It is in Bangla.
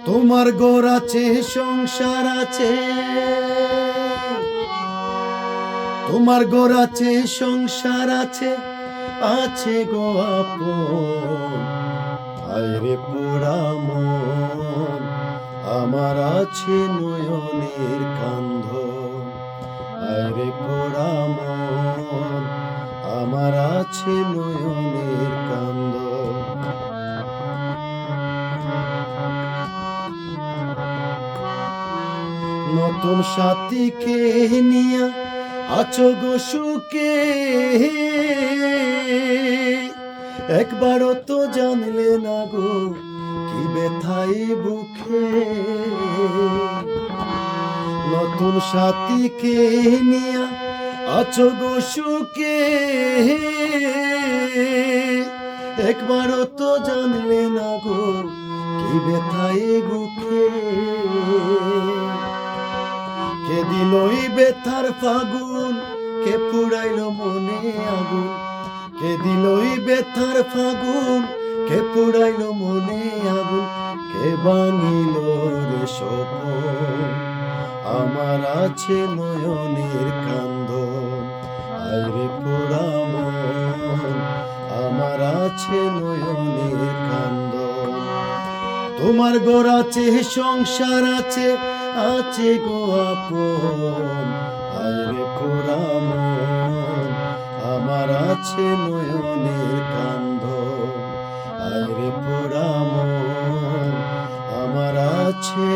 তোমার ঘর আছে, সংসার আছে, তোমার ঘর আছে, সংসার আছে, আছে গো আপন। আইরে পোড়া মন, আমার আছে নয়নের কান্ধন। আইরে পোড়া মন, আমার আছে নয়নের কান্ধন। নতুন সাথীকে নিয়া আছো গো সুখে, একবারও তো জানলে না গো কি ব্যথাই বুকে। নতুন সাথীকে নিয়া আছো গো সুখে, একবারও তো জানলে না গো কি ব্যথাই বুকে। কে দিল এই ব্যথার ফাগুন, কে পুড়াইল মনে আগুন। কে দিল এই ব্যথার ফাগুন, কে পুড়াইল মনে আগুন। কে ভাঙিল রে স্বপন, আমার আছে নয়নের কান্দন। আইরে পোড়া মন, আমার আছে নয়নের কান্দন। তোমার ঘর আছে, সংসার আছে, আছে গো আপন। আইরে পোড়া মন, আমার আছে নয়নের কান্দন। আইরে পোড়া মন, আমার আছে